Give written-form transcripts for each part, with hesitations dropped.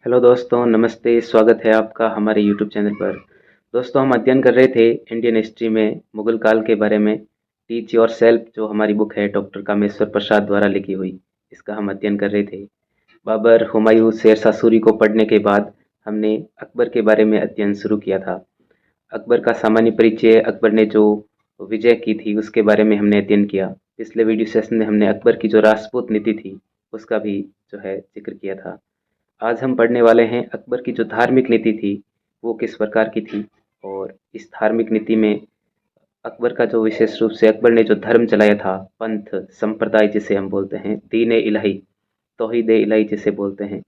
Hello दोस्तों, नमस्ते। स्वागत है आपका हमारे यूट्यूब चैनल पर। दोस्तों, हम अध्ययन कर रहे थे इंडियन हिस्ट्री में मुगल काल के बारे में। टीच योर सेल्फ जो हमारी बुक है डॉक्टर कामेश्वर प्रसाद द्वारा लिखी हुई, इसका हम अध्ययन कर रहे थे। बाबर, हुमायूं, शेरशाह सूरी को पढ़ने के बाद हमने अकबर के बारे में अध्ययन शुरू किया था। अकबर का सामान्य परिचय, अकबर ने जो विजय की थी उसके बारे में हमने अध्ययन किया। पिछले वीडियो सेशन में हमने अकबर की जो राजपूत नीति थी उसका भी जो है जिक्र किया था। आज हम पढ़ने वाले हैं अकबर की जो धार्मिक नीति थी वो किस प्रकार की थी, और इस धार्मिक नीति में अकबर का जो विशेष रूप से अकबर ने जो धर्म चलाया था, पंथ संप्रदाय जिसे हम बोलते हैं, दीन ए इलाही, तौहीद ए इलाही जिसे बोलते हैं,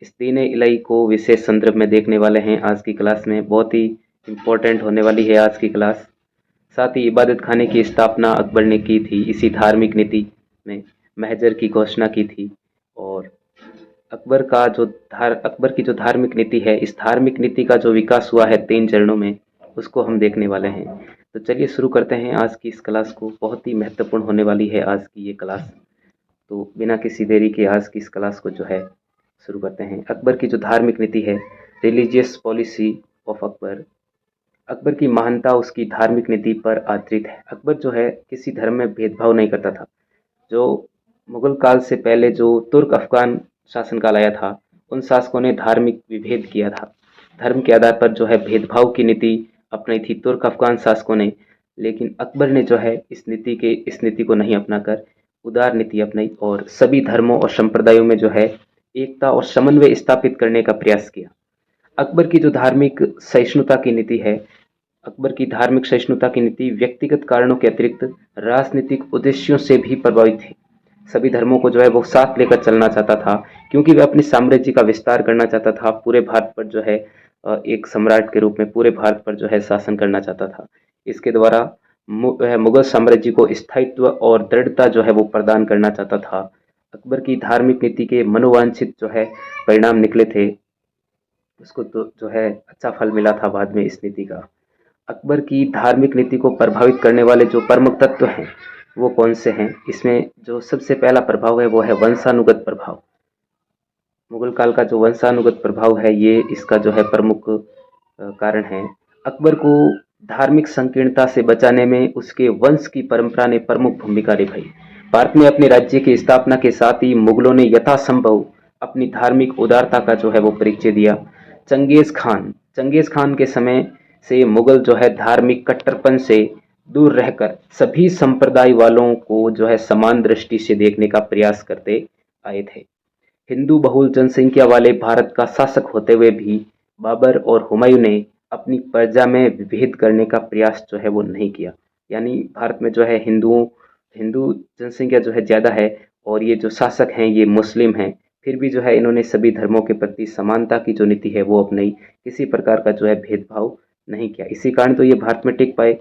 इस दीन ए इलाही को विशेष संदर्भ में देखने वाले हैं आज की क्लास में। बहुत ही इम्पोर्टेंट होने वाली है आज की क्लास। साथ ही इबादत खाने की स्थापना अकबर ने की थी इसी धार्मिक नीति में, महजर की घोषणा की थी। और अकबर की जो धार्मिक नीति है, इस धार्मिक नीति का जो विकास हुआ है 3 चरणों में, उसको हम देखने वाले हैं। तो चलिए शुरू करते हैं आज की इस क्लास को। बहुत ही महत्वपूर्ण होने वाली है आज की ये क्लास। तो बिना किसी देरी के आज की इस क्लास को जो है शुरू करते हैं। अकबर की जो धार्मिक नीति है, religious policy of Akbar. Akbar की महानता उसकी धार्मिक नीति पर आधारित है। अकबर जो है किसी धर्म में भेदभाव नहीं करता था। जो मुगल काल से पहले जो तुर्क अफगान शासनकाल आया था, उन शासकों ने धार्मिक विभेद किया था। धर्म के आधार पर जो है भेदभाव की नीति अपनाई थी तुर्क अफगान शासकों ने। लेकिन अकबर ने जो है इस नीति को नहीं अपनाकर उदार नीति अपनाई और सभी धर्मों और संप्रदायों में जो है एकता और समन्वय स्थापित करने का प्रयास किया। अकबर की जो धार्मिक सहिष्णुता की नीति है, अकबर की धार्मिक सहिष्णुता की नीति व्यक्तिगत कारणों के अतिरिक्त राजनीतिक उद्देश्यों से भी प्रभावित थी। सभी धर्मों को जो है वो साथ लेकर चलना चाहता था, क्योंकि वह अपने साम्राज्य का विस्तार करना चाहता था। पूरे भारत पर जो है एक सम्राट के रूप में पूरे भारत पर जो है शासन करना चाहता था। इसके द्वारा वह मुगल साम्राज्य को स्थायित्व और दृढ़ता जो है वो प्रदान करना चाहता था। अकबर की धार्मिक नीति के मनोवांछित जो है परिणाम निकले थे, उसको तो जो है अच्छा फल मिला था बाद में इस नीति का। अकबर की धार्मिक नीति को प्रभावित करने वाले जो प्रमुख तत्व हैं वो कौन से हैं? इसमें जो सबसे पहला प्रभाव है वो है वंशानुगत प्रभाव। मुगल काल का जो वंशानुगत प्रभाव है ये इसका जो है प्रमुख कारण है। अकबर को धार्मिक संकीर्णता से बचाने में उसके वंश की परंपरा ने प्रमुख भूमिका निभाई। भारत में अपने राज्य की स्थापना के साथ ही मुगलों ने यथासंभव अपनी धार्मिक उदारता का जो है वो परिचय दिया। चंगेज खान के समय से मुगल जो है धार्मिक कट्टरपन से दूर रहकर सभी संप्रदाय वालों को जो है समान दृष्टि से देखने का प्रयास करते आए थे। हिंदू बहुल जनसंख्या वाले भारत का शासक होते हुए भी बाबर और हुमायूं ने अपनी प्रजा में विभेद करने का प्रयास जो है वो नहीं किया। यानी भारत में जो है हिंदू जनसंख्या जो है ज़्यादा है और ये जो शासक हैं ये मुस्लिम हैं, फिर भी जो है इन्होंने सभी धर्मों के प्रति समानता की जो नीति है वो अपनाई। किसी प्रकार का जो है भेदभाव नहीं किया। इसी कारण तो ये भारत में टिक पाए।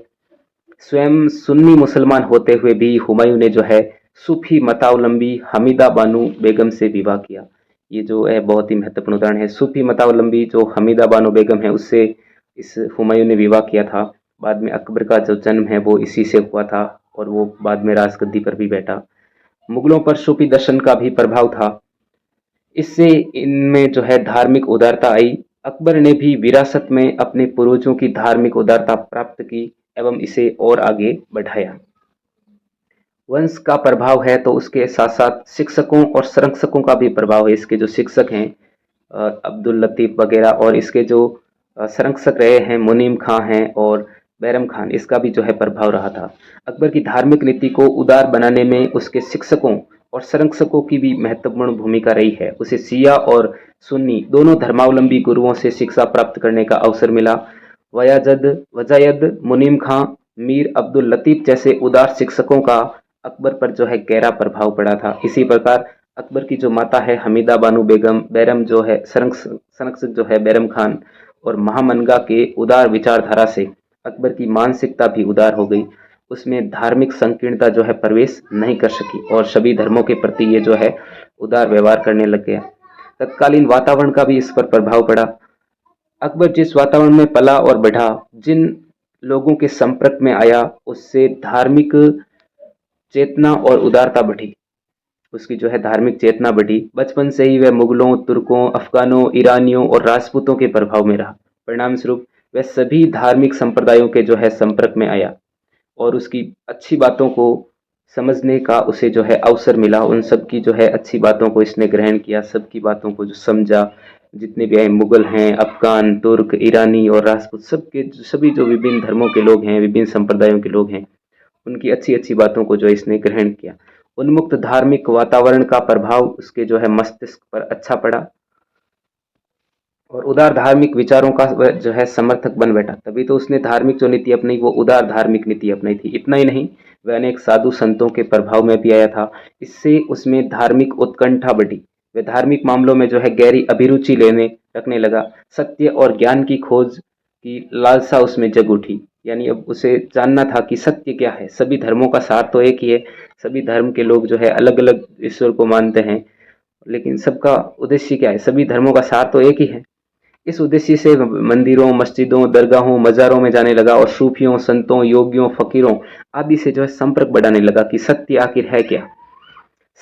स्वयं सुन्नी मुसलमान होते हुए भी हुमायूं ने जो है सूफी मतावलंबी हमीदा बानो बेगम से विवाह किया। ये जो है बहुत ही महत्वपूर्ण उदाहरण है। सूफी मतावलंबी जो हमीदा बानो बेगम है उससे इस हुमायूं ने विवाह किया था। बाद में अकबर का जो जन्म है वो इसी से हुआ था और वो बाद में राजगद्दी पर भी बैठा। मुगलों पर सूफी दर्शन का भी प्रभाव था। इससे इनमें जो है धार्मिक उदारता आई। अकबर ने भी विरासत में अपने पूर्वजों की धार्मिक उदारता प्राप्त की एवं इसे और आगे बढ़ाया। वंश का प्रभाव है तो उसके साथ साथ शिक्षकों और संरक्षकों का भी प्रभाव है। इसके जो शिक्षक हैं अब्दुल लतीफ वगैरह, और इसके जो संरक्षक रहे हैं मुनीम खां हैं और बैरम खान, इसका भी जो है प्रभाव रहा था। अकबर की धार्मिक नीति को उदार बनाने में उसके शिक्षकों और संरक्षकों की भी महत्वपूर्ण भूमिका रही है। उसे शिया और सुन्नी दोनों धर्मावलंबी गुरुओं से शिक्षा प्राप्त करने का अवसर मिला। वजायद, मुनीम खां, मीर अब्दुल लतीफ जैसे उदार शिक्षकों का अकबर पर जो है गहरा प्रभाव पड़ा था। इसी प्रकार अकबर की जो माता है हमीदा बानो बेगम, बैरम जो है संरक्षक जो है बैरम खान और महामनगा के उदार विचारधारा से अकबर की मानसिकता भी उदार हो गई। उसमें धार्मिक संकीर्णता जो है प्रवेश नहीं कर सकी और सभी धर्मों के प्रति ये जो है उदार व्यवहार करने लग गया। तत्कालीन वातावरण का भी इस पर प्रभाव पड़ा। अकबर जिस वातावरण में पला और बढ़ा, जिन लोगों के संपर्क में आया, उससे धार्मिक चेतना और उदारता बढ़ी। उसकी जो है धार्मिक चेतना बढ़ी। बचपन से ही वह मुगलों, तुर्कों, अफगानों, ईरानियों और राजपूतों के प्रभाव में रहा। परिणाम स्वरूप वह सभी धार्मिक संप्रदायों के जो है संपर्क में आया और उसकी अच्छी बातों को समझने का उसे जो है अवसर मिला। उन सब की जो है अच्छी बातों को इसने ग्रहण किया, सबकी बातों को जो समझा। जितने भी आए मुगल हैं, अफगान, तुर्क, ईरानी और राजपूत, सबके सभी जो विभिन्न धर्मों के लोग हैं, विभिन्न संप्रदायों के लोग हैं, उनकी अच्छी अच्छी बातों को जो इसने ग्रहण किया। उन्मुक्त धार्मिक वातावरण का प्रभाव उसके जो है मस्तिष्क पर अच्छा पड़ा और उदार धार्मिक विचारों का वह जो है समर्थक बन बैठा। तभी तो उसने धार्मिक जो नीति अपनाई वो उदार धार्मिक नीति अपनाई थी। इतना ही नहीं, वह अनेक साधु संतों के प्रभाव में भी आया था। इससे उसमें धार्मिक उत्कंठा बढ़ी। वह धार्मिक मामलों में जो है गहरी अभिरुचि लेने रखने लगा। सत्य और ज्ञान की खोज की लालसा उसमें जग उठी। यानी अब उसे जानना था कि सत्य क्या है। सभी धर्मों का सार तो एक ही है। सभी धर्म के लोग जो है अलग अलग ईश्वर को मानते हैं, लेकिन सबका उद्देश्य क्या है? सभी धर्मों का सार तो एक ही है। इस उद्देश्य से मंदिरों, मस्जिदों, दरगाहों, मज़ारों में जाने लगा और सूफियों, संतों, योगियों, फ़कीरों आदि से जो है संपर्क बढ़ाने लगा कि सत्य आखिर है क्या।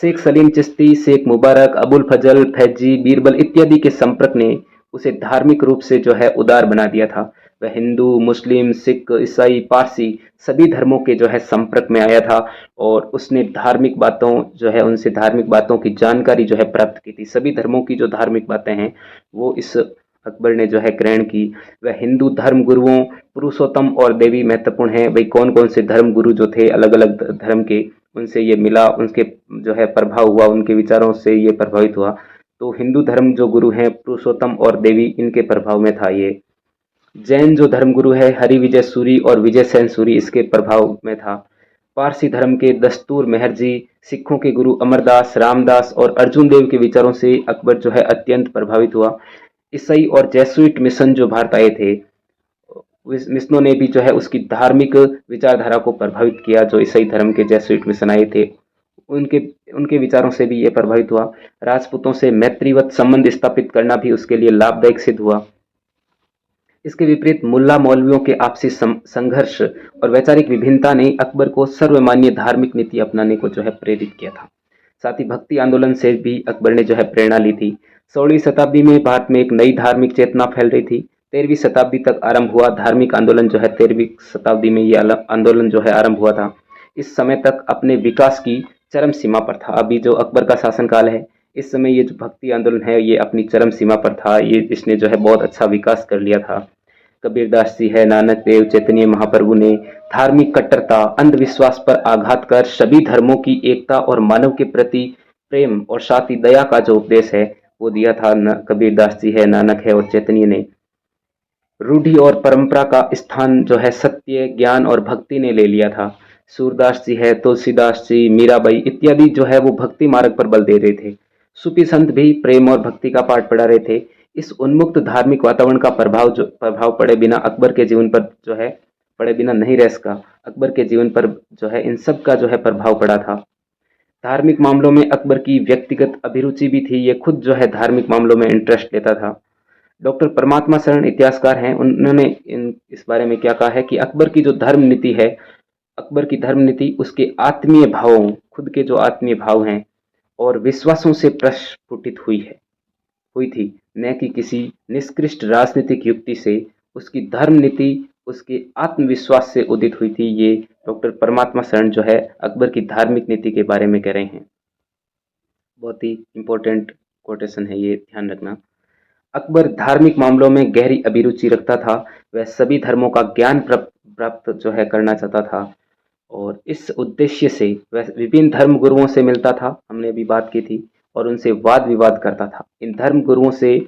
शेख सलीम चिश्ती, शेख मुबारक, अबुल फजल, फैजी, बीरबल इत्यादि के संपर्क ने उसे धार्मिक रूप से जो है उदार बना दिया था। वह हिंदू, मुस्लिम, सिख, ईसाई, पारसी सभी धर्मों के जो है संपर्क में आया था और उसने धार्मिक बातों जो है उनसे धार्मिक बातों की जानकारी जो है प्राप्त की थी। सभी धर्मों की जो धार्मिक बातें हैं वो इस अकबर ने जो है ग्रहण की। वह हिंदू धर्म गुरुओं, पुरुषोत्तम और देवी महत्वपूर्ण है। भाई कौन कौन से धर्म गुरु जो थे अलग अलग धर्म के, उनसे ये मिला, उनके जो है प्रभाव हुआ, उनके विचारों से ये प्रभावित हुआ। तो हिंदू धर्म जो गुरु हैं पुरुषोत्तम और देवी, इनके प्रभाव में था ये। जैन जो धर्मगुरु है हरि विजय सूरी और विजय सेन सूरी, इसके प्रभाव में था। पारसी धर्म के दस्तूर मेहर जी, सिखों के गुरु अमरदास, रामदास और अर्जुन देव के विचारों से अकबर जो है अत्यंत प्रभावित हुआ। ईसाई और जेसुइट मिशन जो भारत आए थे, मिशनों ने भी जो है उसकी धार्मिक विचारधारा को प्रभावित किया। जो ईसाई धर्म के जेसुइट मिशन आए थे उनके उनके विचारों से भी ये प्रभावित हुआ। राजपूतों से मैत्रीवत संबंध स्थापित करना भी उसके लिए लाभदायक सिद्ध हुआ। इसके विपरीत मुल्ला मौलवियों के आपसी संघर्ष और वैचारिक विभिन्नता ने अकबर को सर्वमान्य धार्मिक नीति अपनाने को जो है प्रेरित किया था। साथ ही भक्ति आंदोलन से भी अकबर ने जो है प्रेरणा ली थी। 16वीं शताब्दी में भारत में एक नई धार्मिक चेतना फैल रही थी। 13वीं शताब्दी तक आरंभ हुआ धार्मिक आंदोलन जो है 13वीं शताब्दी में ये आंदोलन जो है आरंभ हुआ था। इस समय तक अपने विकास की चरम सीमा पर था। अभी जो अकबर का शासनकाल है, इस समय ये जो भक्ति आंदोलन है ये अपनी चरम सीमा पर था। ये इसने जो है बहुत अच्छा विकास कर लिया था। कबीरदास जी है, नानक देव, चैतन्य महाप्रभु ने धार्मिक कट्टरता, अंधविश्वास पर आघात कर सभी धर्मों की एकता और मानव के प्रति प्रेम और साथ ही दया का जो उपदेश है वो दिया था। कबीरदास जी है, नानक है और चैतन्य ने। रूढ़ि और परंपरा का स्थान जो है सत्य, ज्ञान और भक्ति ने ले लिया था। सूरदास जी है, तुलसीदास जी, मीराबाई इत्यादि जो है वो भक्ति मार्ग पर बल दे रहे थे। सूफी संत भी प्रेम और भक्ति का पाठ पढ़ा रहे थे। इस उन्मुक्त धार्मिक वातावरण का प्रभाव पड़े बिना अकबर के जीवन पर जो है पड़े बिना नहीं रह सका। अकबर के जीवन पर जो है इन सब का जो है प्रभाव पड़ा था। धार्मिक मामलों में अकबर की व्यक्तिगत अभिरुचि भी थी। ये खुद जो है धार्मिक मामलों में इंटरेस्ट लेता था। डॉक्टर परमात्मा शरण इतिहासकार हैं, उन्होंने इस बारे में क्या कहा है कि अकबर की जो धर्म नीति है, अकबर की धर्म नीति उसके आत्मीय भावों, खुद के जो आत्मीय भाव हैं और विश्वासों से प्रस्फुटित हुई थी, न कि किसी निष्कृष्ट राजनीतिक युक्ति से। उसकी धर्म नीति उसके आत्मविश्वास से उदित हुई थी। ये डॉक्टर परमात्मा शरण जो है अकबर की धार्मिक नीति के बारे में कह रहे हैं। बहुत ही इंपॉर्टेंट कोटेशन है ये, ध्यान रखना। अकबर धार्मिक मामलों में गहरी अभिरुचि रखता था। वह सभी धर्मों का ज्ञान प्राप्त जो है करना चाहता था और इस उद्देश्य से वह विभिन्न धर्म गुरुओं से मिलता था, हमने अभी बात की थी, और उनसे वाद विवाद करता था। इन धर्म गुरुओं से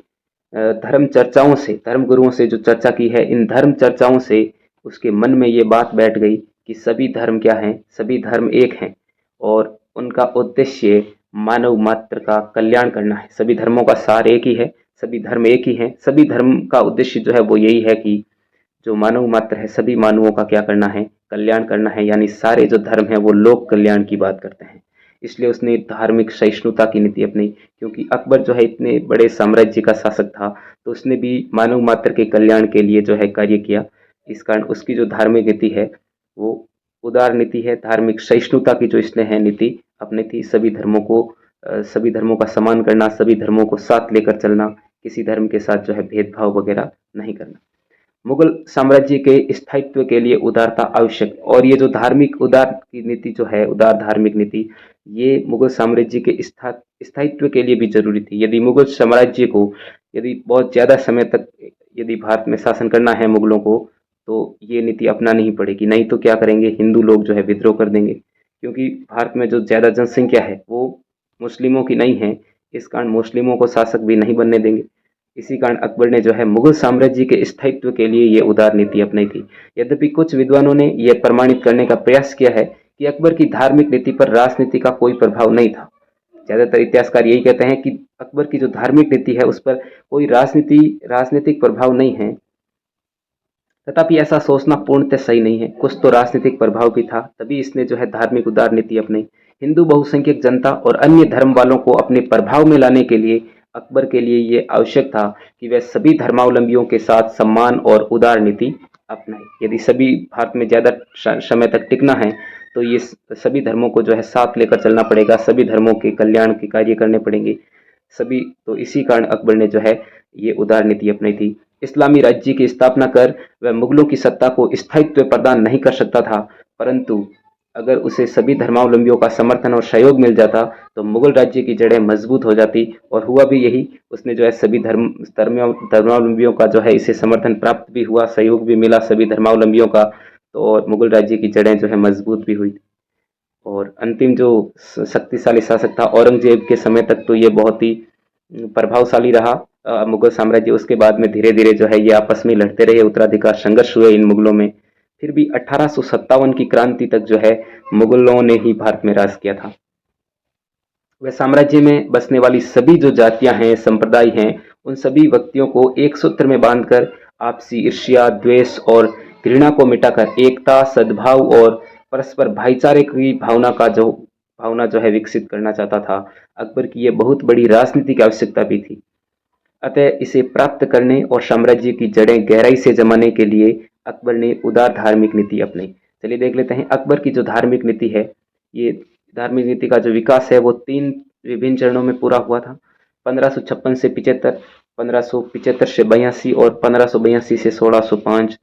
धर्म गुरुओं से जो चर्चा की है, इन धर्म चर्चाओं से उसके मन में ये बात बैठ गई कि सभी धर्म क्या हैं, सभी धर्म एक हैं और उनका उद्देश्य मानव मात्र का कल्याण करना है। सभी धर्मों का सार एक ही है, सभी धर्म एक ही हैं। सभी धर्म का उद्देश्य जो है वो यही है कि जो मानव मात्र है सभी मानवों का क्या करना है, कल्याण करना है। यानी सारे जो धर्म हैं वो लोक कल्याण की बात करते हैं। इसलिए उसने धार्मिक सहिष्णुता की नीति अपनी, क्योंकि अकबर जो है इतने बड़े साम्राज्य का शासक था, तो उसने भी मानव मात्र के कल्याण के लिए जो है कार्य किया। इस कारण उसकी जो धार्मिक नीति है वो उदार नीति है। धार्मिक सहिष्णुता की जो इसने है नीति अपनी थी, सभी धर्मों को सभी धर्मों का सम्मान करना, सभी धर्मों को साथ लेकर चलना, किसी धर्म के साथ जो है भेदभाव वगैरह नहीं करना। मुगल साम्राज्य के स्थायित्व के लिए उदारता आवश्यक, और ये जो धार्मिक उदार की नीति जो है, उदार धार्मिक नीति, ये मुगल साम्राज्य के स्थायित्व के लिए भी जरूरी थी। यदि मुगल साम्राज्य को यदि बहुत ज़्यादा समय तक यदि भारत में शासन करना है मुगलों को, तो ये नीति अपनानी ही पड़ेगी, नहीं तो क्या करेंगे, हिंदू लोग जो है विद्रोह कर देंगे, क्योंकि भारत में जो ज़्यादा जनसंख्या है वो मुस्लिमों की नहीं है, इस कारण मुस्लिमों को शासक भी नहीं बनने देंगे। इसी कारण अकबर ने जो है मुगल साम्राज्य के स्थायित्व के लिए ये उदार नीति अपनाई थी। यद्यपि कुछ विद्वानों ने यह प्रमाणित करने का प्रयास किया है कि अकबर की धार्मिक नीति पर राजनीति का कोई प्रभाव नहीं था। ज्यादातर इतिहासकार यही कहते हैं कि अकबर की जो धार्मिक नीति है उस पर कोई राजनीतिक प्रभाव नहीं है। तथापि ऐसा सोचना पूर्णतः सही नहीं है, कुछ तो राजनीतिक प्रभाव भी था, तभी इसने जो है धार्मिक उदार नीति अपनाई। हिंदू बहुसंख्यक जनता और अन्य धर्म वालों को अपने प्रभाव में लाने के लिए अकबर के लिए ये आवश्यक था कि वह सभी धर्मावलंबियों के साथ सम्मान और उदार नीति अपनाए। यदि सभी भारत में ज़्यादा समय तक टिकना है तो ये सभी धर्मों को जो है साथ लेकर चलना पड़ेगा, सभी धर्मों के कल्याण के कार्य करने पड़ेंगे सभी। तो इसी कारण अकबर ने जो है ये उदार नीति अपनाई थी। इस्लामी राज्य की स्थापना कर वह मुगलों की सत्ता को स्थायित्व प्रदान नहीं कर सकता था, परंतु अगर उसे सभी धर्मावलंबियों का समर्थन और सहयोग मिल जाता तो मुगल राज्य की जड़ें मजबूत हो जाती, और हुआ भी यही। उसने जो है सभी धर्मावलंबियों का जो है इसे समर्थन प्राप्त भी हुआ, सहयोग भी मिला सभी धर्मावलंबियों का, तो और मुगल राज्य की जड़ें जो है मजबूत भी हुई। और अंतिम जो शक्तिशाली शासक था औरंगजेब के समय तक तो ये बहुत ही प्रभावशाली रहा मुगल साम्राज्य। उसके बाद में धीरे धीरे जो है ये आपस में लड़ते रहे, उत्तराधिकार संघर्ष हुए इन मुगलों में। फिर भी 1857 की क्रांति तक जो है मुगलों ने ही भारत में राज किया था। वह साम्राज्य में बसने वाली सभी जो जातियां हैं, संप्रदाय हैं, उन सभी व्यक्तियों को एक सूत्र में बांधकर आपसी ईर्ष्या, द्वेष और घृणा को मिटाकर एकता, सद्भाव और परस्पर भाईचारे की भावना जो है विकसित करना चाहता था। अकबर की यह बहुत बड़ी राजनीतिक आवश्यकता भी थी। अतः इसे प्राप्त करने और साम्राज्य की जड़ें गहराई से जमाने के लिए अकबर ने उदार धार्मिक नीति अपनाई। चलिए देख लेते हैं अकबर की जो धार्मिक नीति है, ये धार्मिक नीति का जो विकास है वो 3 विभिन्न चरणों में पूरा हुआ था। 1556 से 75, 1575 से 82 और 1582 से 1605।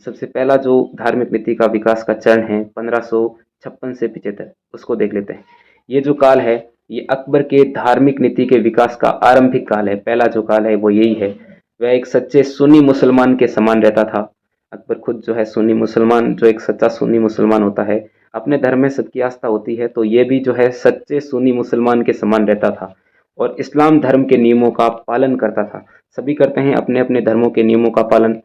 सबसे पहला जो धार्मिक नीति का विकास का चरण है 1556 से 75, उसको देख लेते हैं। ये जो काल है ये अकबर के धार्मिक नीति के विकास का आरंभिक काल है। पहला जो काल है वो यही है। वह एक सच्चे सुन्नी मुसलमान के समान रहता था। अकबर खुद जो है सुन्नी मुसलमान, जो एक सच्चा सुन्नी मुसलमान होता है, अपने धर्म में सबकी आस्था होती है, तो ये भी जो है सच्चे सुन्नी मुसलमान के समान रहता था और इस्लाम धर्म के नियमों का पालन करता था। सभी करते हैं अपने अपने धर्मों के नियमों का पालन।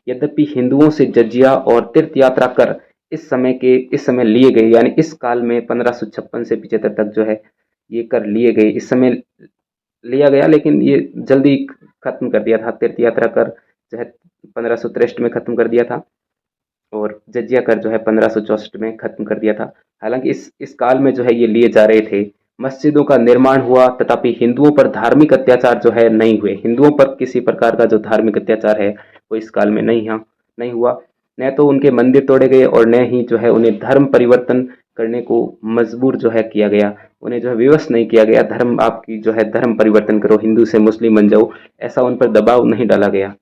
यद्यपि हिंदुओं से जजिया और तीर्थ यात्रा कर इस समय लिए गए, यानी इस काल में 1556 से 75 तक जो है ये कर लिए गए, इस समय लिया गया, लेकिन ये जल्दी खत्म कर दिया था। तीर्थ यात्रा कर जो है 1563 में खत्म कर दिया था और जजिया कर जो है 1564 में खत्म कर दिया था। हालांकि इस काल में जो है ये लिए जा रहे थे। मस्जिदों का निर्माण हुआ, तथापि हिंदुओं पर धार्मिक अत्याचार जो है नहीं हुए। हिंदुओं पर किसी प्रकार का जो धार्मिक अत्याचार है वो इस काल में नहीं हुआ। न तो उनके मंदिर तोड़े गए और न ही जो है उन्हें धर्म परिवर्तन करने को मजबूर जो है किया गया, उन्हें जो है विवश नहीं किया गया। आपकी जो है धर्म परिवर्तन करो, हिंदू से मुस्लिम बन जाओ, ऐसा उन पर दबाव नहीं डाला गया।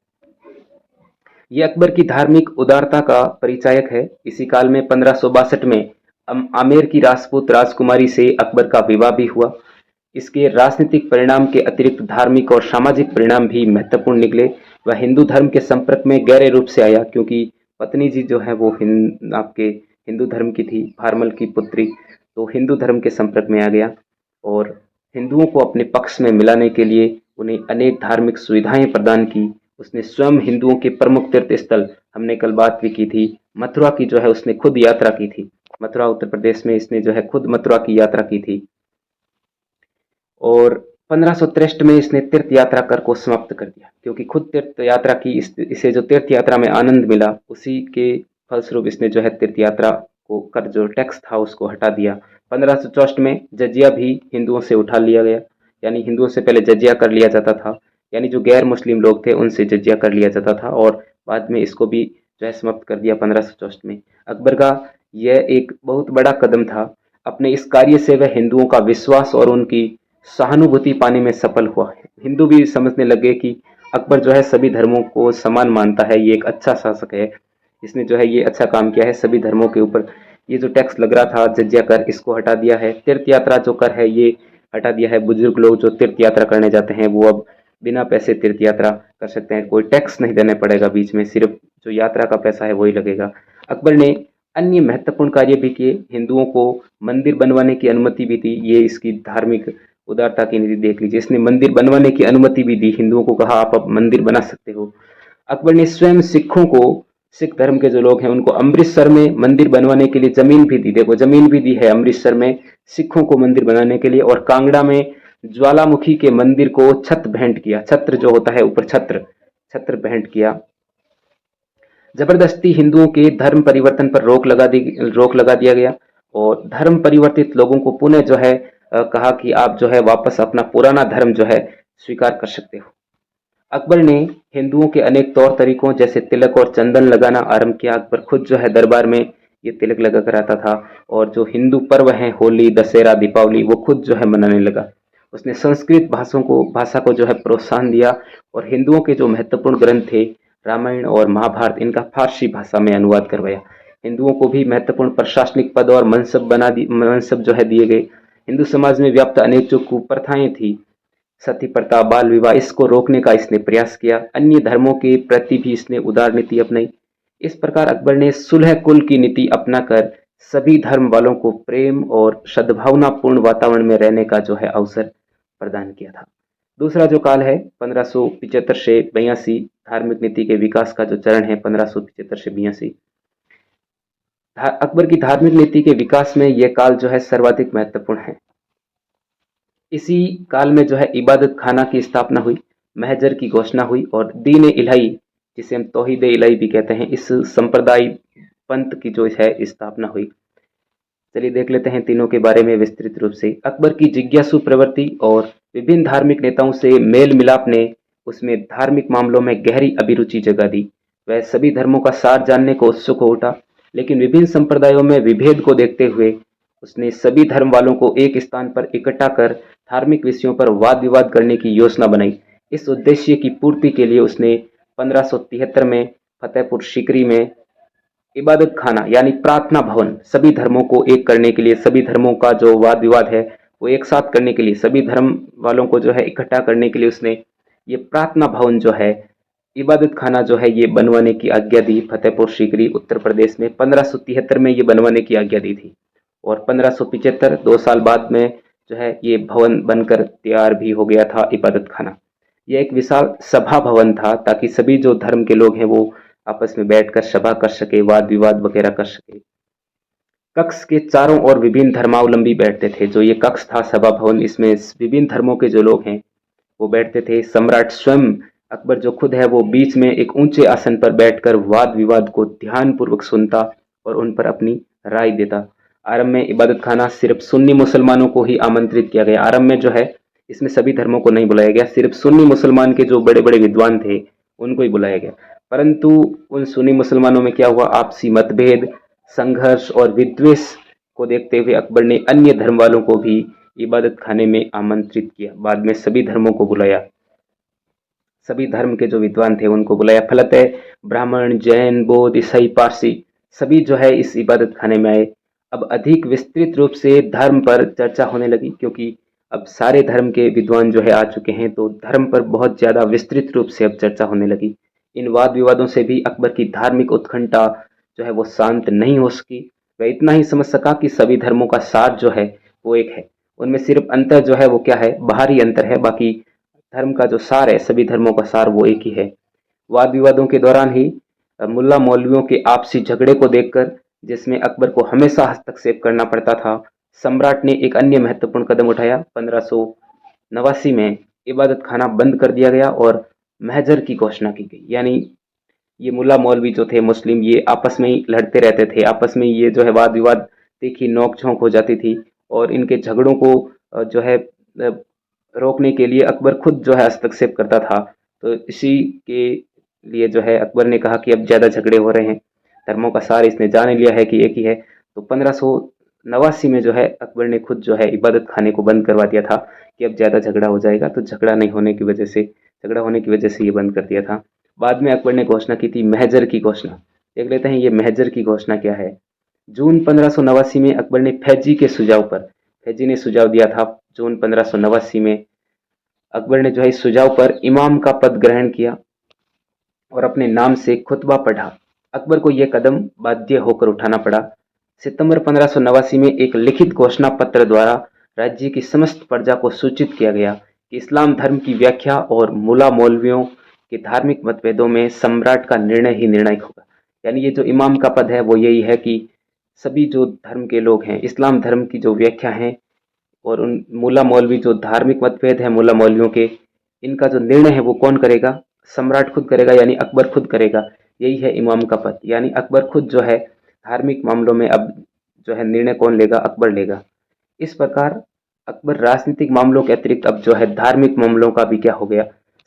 ये अकबर की धार्मिक उदारता का परिचायक है। इसी काल में 1562 में आमेर की राजपूत राजकुमारी से अकबर का विवाह भी हुआ। इसके राजनीतिक परिणाम के अतिरिक्त धार्मिक और सामाजिक परिणाम भी महत्वपूर्ण निकले। वह हिंदू धर्म के संपर्क में गहरे रूप से आया, क्योंकि पत्नी जी जो है वो आपके हिंदू धर्म की थी, भारमल की पुत्री, तो हिंदू धर्म के संपर्क में आ गया और हिंदुओं को अपने पक्ष में मिलाने के लिए उन्हें अनेक धार्मिक सुविधाएं प्रदान की। उसने स्वयं हिंदुओं के प्रमुख तीर्थ स्थल, हमने कल बात भी की थी, मथुरा की जो है उसने खुद यात्रा की थी। मथुरा उत्तर प्रदेश में इसने जो है खुद मथुरा की यात्रा की थी और 1563 में इसने तीर्थ यात्रा कर को समाप्त कर दिया, क्योंकि खुद तीर्थ यात्रा की इसे जो तीर्थ यात्रा में आनंद मिला, उसी के फलस्वरूप इसने जो है तीर्थ यात्रा को कर जो टैक्स था उसको हटा दिया। 1564 में जजिया भी हिंदुओं से उठा लिया गया, यानी हिंदुओं से पहले जजिया कर लिया जाता था, यानी जो गैर मुस्लिम लोग थे उनसे जजिया कर लिया जाता था, और बाद में इसको भी जो है समाप्त कर दिया 1564 में। अकबर का यह एक बहुत बड़ा कदम था। अपने इस कार्य से वह हिंदुओं का विश्वास और उनकी सहानुभूति पाने में सफल हुआ है। हिंदू भी समझने लगे कि अकबर जो है सभी धर्मों को समान मानता है, ये एक अच्छा शासक है, इसने जो है ये अच्छा काम किया है। सभी धर्मों के ऊपर ये जो टैक्स लग रहा था जजिया कर, इसको हटा दिया है। तीर्थ यात्रा जो कर है ये हटा दिया है। बुजुर्ग लोग जो तीर्थ यात्रा करने जाते हैं वो अब बिना पैसे तीर्थ यात्रा कर सकते हैं, कोई टैक्स नहीं देने पड़ेगा बीच में, सिर्फ जो यात्रा का पैसा है वही लगेगा। अकबर ने अन्य महत्वपूर्ण कार्य भी किए, हिंदुओं को मंदिर बनवाने की अनुमति भी दी। ये इसकी धार्मिक उदारता की नीति देख लीजिए, इसने मंदिर बनवाने की अनुमति भी दी, हिंदुओं को कहा आप अब मंदिर बना सकते हो। अकबर ने स्वयं सिखों को, सिख धर्म के जो लोग हैं उनको अमृतसर में मंदिर बनवाने के लिए जमीन भी दी, देखो जमीन भी दी है अमृतसर में सिखों को मंदिर बनाने के लिए। और कांगड़ा में ज्वालामुखी के मंदिर को छत भेंट किया, छत्र जो होता है ऊपर छत्र, छत्र भेंट किया। जबरदस्ती हिंदुओं के धर्म परिवर्तन पर रोक लगा दिया गया और धर्म परिवर्तित लोगों को पुनः जो है कहा कि आप जो है वापस अपना पुराना धर्म जो है स्वीकार कर सकते हो। अकबर ने हिंदुओं के अनेक तौर तरीकों जैसे तिलक और चंदन लगाना आरंभ किया। अकबर खुद जो है दरबार में ये तिलक लगा कर आता था और जो हिंदू पर्व हैं होली, दशहरा, दीपावली, वो खुद जो है मनाने लगा। उसने संस्कृत भाषा को जो है प्रोत्साहन दिया और हिंदुओं के जो महत्वपूर्ण ग्रंथ थे रामायण और महाभारत, इनका फारसी भाषा में अनुवाद करवाया। हिंदुओं को भी महत्वपूर्ण प्रशासनिक पद और मनसब जो है दिए गए। हिंदू समाज में व्याप्त अनेक जो कुप्रथाएं थी, सती प्रथा, बाल विवाह, इसको रोकने का इसने प्रयास किया। अन्य धर्मों के प्रति भी इसने उदार नीति अपनाई। इस प्रकार अकबर ने सुलह कुल की नीति अपनाकर सभी धर्म वालों को प्रेम और सद्भावनापूर्ण वातावरण में रहने का जो है अवसर प्रदान किया था। दूसरा जो काल है 1575 से 82, धार्मिक नीति के विकास का जो चरण है 1575 से 82। अकबर की धार्मिक नीति के विकास में यह काल जो है सर्वाधिक महत्वपूर्ण है। इसी काल में जो है इबादत खाना की स्थापना हुई, महजर की घोषणा हुई और दीन इलाही, जिसे हम तौहीद इलाही भी कहते हैं, इस संप्रदाय पंथ की जो है स्थापना हुई। चलिए देख लेते हैं तीनों के बारे में विस्तृत रूप से। अकबर की जिज्ञासु प्रवृत्ति और विभिन्न धार्मिक नेताओं से मेल मिलाप ने उसमें धार्मिक मामलों में गहरी अभिरुचि जगा दी। वह सभी धर्मों का सार जानने को उत्सुक हो उठा, लेकिन विभिन्न संप्रदायों में विभेद को देखते हुए उसने सभी धर्म वालों को एक स्थान पर इकट्ठा कर धार्मिक विषयों पर वाद विवाद करने की योजना बनाई। इस उद्देश्य की पूर्ति के लिए उसने 1573 में फतेहपुर सीकरी में इबादत खाना यानी प्रार्थना भवन, सभी धर्मों को एक करने के लिए, सभी धर्मों का जो वाद विवाद है वो एक साथ करने के लिए, सभी धर्म वालों को जो है इकट्ठा करने के लिए उसने ये प्रार्थना भवन जो है, इबादत खाना जो है ये बनवाने की आज्ञा दी। फतेहपुर सीकरी उत्तर प्रदेश में 1573 में ये बनवाने की आज्ञा दी थी और 1575 2 साल बाद में जो है ये भवन बनकर तैयार भी हो गया था इबादत खाना। यह एक विशाल सभा भवन था ताकि सभी जो धर्म के लोग हैं वो आपस में बैठकर सभा कर सके, वाद विवाद वगैरह कर सके। कक्ष के चारों ओर विभिन्न धर्मावलंबी बैठते थे। जो ये कक्ष था सभा भवन, इसमें विभिन्न धर्मों के जो लोग हैं वो बैठते थे। सम्राट स्वयं अकबर जो खुद है वो बीच में एक ऊंचे आसन पर बैठकर वाद विवाद को ध्यानपूर्वक सुनता और उन पर अपनी राय देता। आरंभ में इबादत खाना सिर्फ सुन्नी मुसलमानों को ही आमंत्रित किया गया। आरंभ में जो है इसमें सभी धर्मों को नहीं बुलाया गया, सिर्फ सुन्नी मुसलमान के जो बड़े बड़े विद्वान थे उनको ही बुलाया गया। परंतु उन सुन्नी मुसलमानों में क्या हुआ, आपसी मतभेद, संघर्ष और विद्वेष को देखते हुए अकबर ने अन्य धर्म वालों को भी इबादत खाने में आमंत्रित किया। बाद में सभी धर्मों को बुलाया, सभी धर्म के जो विद्वान थे उनको बुलाया। फलतः ब्राह्मण, जैन, बौद्ध, ईसाई, पारसी सभी जो है इस इबादत खाने में आए। अब अधिक विस्तृत रूप से धर्म पर चर्चा होने लगी क्योंकि अब सारे धर्म के विद्वान जो है आ चुके हैं, तो धर्म पर बहुत ज़्यादा विस्तृत रूप से अब चर्चा होने लगी। इन वाद विवादों से भी अकबर की धार्मिक उत्कंठा जो है वो शांत नहीं हो सकी। वह इतना ही समझ सका कि सभी धर्मों का सार जो है वो एक है, उनमें सिर्फ अंतर जो है वो क्या है, बाहरी अंतर है, बाकी धर्म का जो सार है, सभी धर्मों का सार वो एक ही है। वाद विवादों के दौरान ही मुल्ला मौलवियों के आपसी झगड़े को देखकर, जिसमें अकबर को हमेशा हस्तक्षेप करना पड़ता था, सम्राट ने एक अन्य महत्वपूर्ण कदम उठाया। 1589 में इबादत खाना बंद कर दिया गया और महजर की घोषणा की गई। यानी ये मुल्ला मौलवी जो थे मुस्लिम, ये आपस में ही लड़ते रहते थे, आपस में ये जो है वाद विवाद तीखी नोक झोंक हो जाती थी और इनके झगड़ों को जो है रोकने के लिए अकबर खुद जो है हस्तक्षेप करता था। तो इसी के लिए जो है अकबर ने कहा कि अब ज़्यादा झगड़े हो रहे हैं, धर्मों का सार इसने जान लिया है कि एक ही है। तो 89 में जो है अकबर ने खुद जो है इबादत खाने को बंद करवा दिया था कि अब ज़्यादा झगड़ा हो जाएगा, तो झगड़ा होने की वजह से ये बंद कर दिया था। बाद में अकबर ने घोषणा की थी महजर की घोषणा। देख लेते हैं ये महजर की घोषणा क्या है। जून 1589 में अकबर ने फैजी ने सुझाव दिया था। जून 1589 में अकबर ने जो है इस सुझाव पर इमाम का पद ग्रहण किया और अपने नाम से खुतबा पढ़ा। अकबर को यह कदम बाध्य होकर उठाना पड़ा। सितंबर 1589 में एक लिखित घोषणा पत्र द्वारा राज्य की समस्त प्रजा को सूचित किया गया कि इस्लाम धर्म की व्याख्या और मुला मौलवियों के धार्मिक मतभेदों में सम्राट का निर्णय ही निर्णायक होगा। यानी ये जो इमाम का पद है वो यही है कि सभी जो धर्म के लोग हैं, इस्लाम धर्म की जो व्याख्या है और उन मुला मौलवी जो धार्मिक मतभेद है मुला मौलवियों के, इनका जो निर्णय है वो कौन करेगा? सम्राट खुद करेगा, यानी अकबर खुद करेगा। यही है इमाम का पद, यानी अकबर खुद जो है धार्मिक मामलों में अब जो है निर्णय कौन लेगा? अकबर लेगा। इस प्रकार अकबर राजनीतिक मामलों के अतिरिक्त अब जो है धार्मिक मामलों का भी क्या हो गया?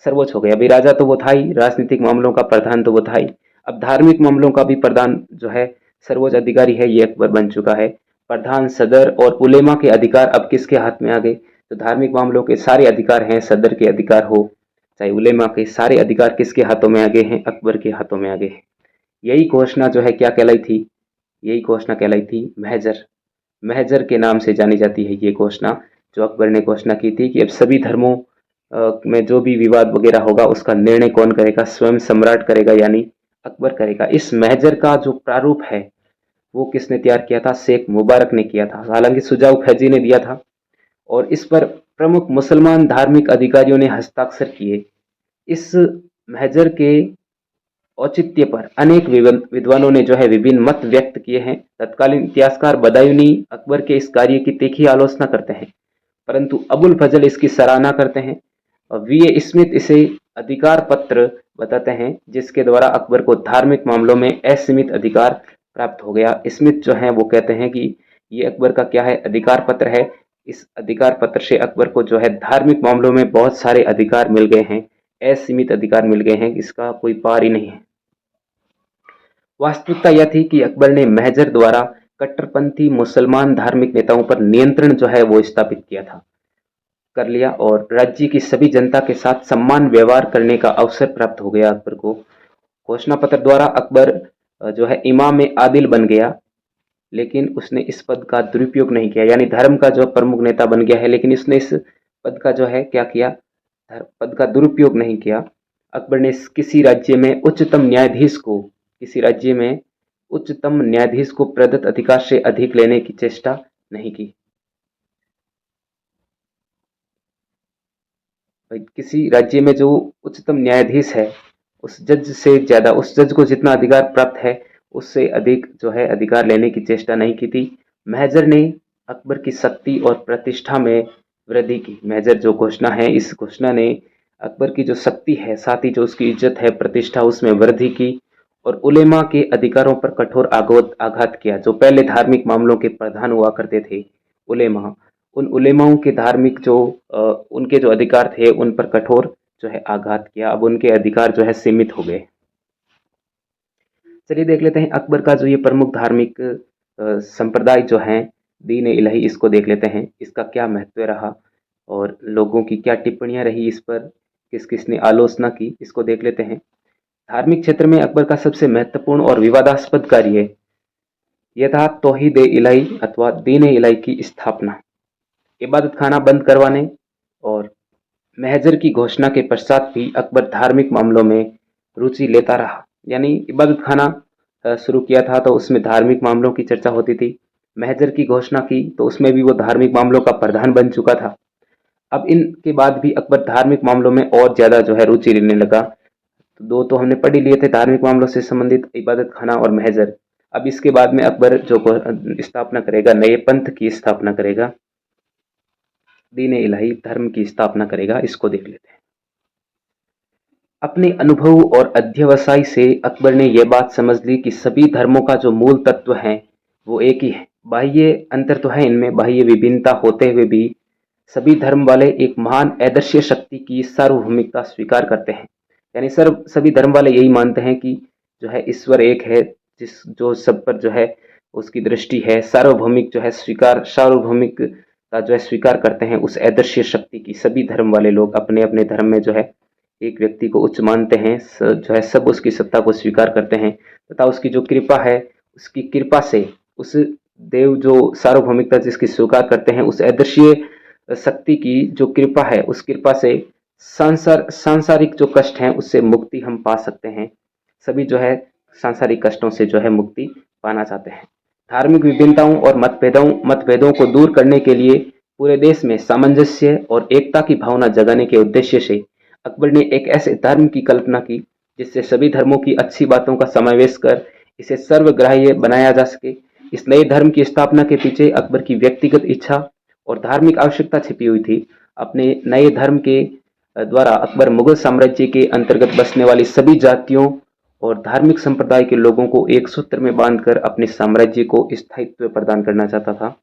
सर्वोच्च हो गया। अभी राजा तो वो था ही, राजनीतिक मामलों का प्रधान तो वो था ही, अब धार्मिक मामलों का भी प्रधान जो है सर्वोच्च अधिकारी है ये अकबर बन चुका है। प्रधान, सदर और उलेमा के अधिकार अब किसके हाथ में आ गए? तो धार्मिक मामलों के सारे अधिकार हैं, सदर के अधिकार हो चाहे उलेमा के, सारे अधिकार किसके हाथों में आ गए हैं? अकबर के हाथों में आ गए हैं। यही घोषणा जो है क्या कहलाई थी? यही घोषणा कहलाई थी महजर। महजर के नाम से जानी जाती है ये घोषणा, जो अकबर ने घोषणा की थी कि अब सभी धर्मों में जो भी विवाद वगैरह होगा उसका निर्णय कौन करेगा? स्वयं सम्राट करेगा, यानी अकबर करेगा। इस महजर का जो प्रारूप है वो किसने तैयार किया था? शेख मुबारक ने किया था। हालांकि सुझाव फैजी ने दिया था और इस पर प्रमुख मुसलमान धार्मिक अधिकारियों ने हस्ताक्षर किए। इस महजर के औचित्य पर अनेक विद्वानों ने जो है विभिन्न मत व्यक्त किए हैं। तत्कालीन इतिहासकार बदायूनी अकबर के इस कार्य की तीखी आलोचना करते हैं, परंतु अबुल फजल इसकी सराहना करते हैं और वी स्मिथ इसे अधिकार पत्र बताते हैं जिसके द्वारा अकबर को धार्मिक मामलों में असीमित अधिकार प्राप्त हो गया। स्मिथ जो है वो कहते हैं कि ये अकबर का क्या है? अधिकार पत्र है। इस अधिकार पत्र से अकबर को जो है धार्मिक मामलों में बहुत सारे अधिकार मिल गए हैं, असीमित अधिकार मिल गए हैं, इसका कोई पार ही नहीं है। वास्तविकता यह थी कि अकबर ने महजर द्वारा कट्टरपंथी मुसलमान धार्मिक नेताओं पर नियंत्रण जो है वो स्थापित कर लिया और राज्य की सभी जनता के साथ सम्मान व्यवहार करने का अवसर प्राप्त हो गया अकबर को। घोषणा पत्र द्वारा अकबर जो है इमाम आदिल बन गया, लेकिन उसने इस पद का दुरुपयोग नहीं किया, यानी धर्म का जो प्रमुख नेता बन गया है, लेकिन इसने इस पद का जो है क्या किया? पद का दुरुपयोग नहीं किया। अकबर ने किसी राज्य में उच्चतम न्यायाधीश को प्रदत्त अधिकार से अधिक लेने की चेष्टा नहीं की। किसी राज्य में जो उच्चतम न्यायाधीश है उस जज को जितना अधिकार प्राप्त है उससे अधिक जो है अधिकार लेने की चेष्टा नहीं की थी। महजर ने अकबर की शक्ति और प्रतिष्ठा में वृद्धि की। महजर जो घोषणा है, इस घोषणा ने अकबर की जो शक्ति है, साथ ही जो उसकी इज्जत है, प्रतिष्ठा, उसमें वृद्धि की और उलेमा के अधिकारों पर कठोर आघात किया। जो पहले धार्मिक मामलों के प्रधान हुआ करते थे उलेमा, उन उलेमाओं के धार्मिक जो उनके जो अधिकार थे उन पर कठोर जो है आघात किया। अब उनके अधिकार जो है सीमित हो गए। चलिए देख लेते हैं अकबर का जो ये प्रमुख धार्मिक संप्रदाय जो है दीन इलाही, इसको देख लेते हैं, इसका क्या महत्व रहा और लोगों की क्या टिप्पणियां रही इस पर, किस किस ने आलोचना की, इसको देख लेते हैं। धार्मिक क्षेत्र में अकबर का सबसे महत्वपूर्ण और विवादास्पद कार्य यह था तौहीद इलाही अथवा दीन इलाही की स्थापना। इबादत खाना बंद करवाने और महजर की घोषणा के पश्चात भी अकबर धार्मिक मामलों में रुचि लेता रहा। यानी इबादत खाना शुरू किया था तो उसमें धार्मिक मामलों की चर्चा होती थी। महजर की घोषणा की तो उसमें भी वो धार्मिक मामलों का प्रधान बन चुका था। अब इनके बाद भी अकबर धार्मिक मामलों में और ज़्यादा जो है रुचि लेने लगा। तो दो तो हमने पढ़ ही लिए थे, धार्मिक मामलों से संबंधित इबादत खाना और महजर। अब इसके बाद में अकबर जो स्थापना करेगा, नए पंथ की स्थापना करेगा, दीन इलाही धर्म की स्थापना करेगा, इसको देख लेते हैं। अपने अनुभव और अध्यवसाय से अकबर ने यह बात समझ ली कि सभी धर्मों का जो मूल तत्व है वो एक ही है। बाह्य अंतर तो है इनमें, बाह्य विभिन्नता होते हुए भी सभी धर्म वाले एक महान आदर्शीय शक्ति की सार्वभौमिकता स्वीकार करते हैं। यानी सभी धर्म वाले यही मानते हैं कि जो है ईश्वर एक है, जो सब पर जो है उसकी दृष्टि है, सार्वभौमिक जो है सार्वभौमिक का जो है स्वीकार करते हैं उस अदृश्य शक्ति की। सभी धर्म वाले लोग अपने अपने धर्म में जो है एक व्यक्ति को उच्च मानते हैं, जो है सब उसकी सत्ता को स्वीकार करते हैं तथा उसकी जो कृपा है, उसकी कृपा से उस देव जो सार्वभौमिकता जिसकी स्वीकार करते हैं उस अदृश्य शक्ति की जो कृपा है, उस कृपा से सांसारिक जो कष्ट हैं उससे मुक्ति हम पा सकते हैं। सभी जो है सांसारिक कष्टों से जो है मुक्ति पाना चाहते हैं। धार्मिक विभिन्नताओं और मतभेदों को दूर करने के लिए पूरे देश में सामंजस्य और एकता की भावना जगाने के उद्देश्य से अकबर ने एक ऐसे धर्म की कल्पना की जिससे सभी धर्मों की अच्छी बातों का समावेश कर इसे सर्वग्राह्य बनाया जा सके। इस नए धर्म की स्थापना के पीछे अकबर की व्यक्तिगत इच्छा और धार्मिक आवश्यकता छिपी हुई थी। अपने नए धर्म के द्वारा अकबर मुगल साम्राज्य के अंतर्गत बसने वाली सभी जातियों और धार्मिक संप्रदाय के लोगों को एक सूत्र में बांधकर अपने साम्राज्य को स्थायित्व प्रदान करना चाहता था।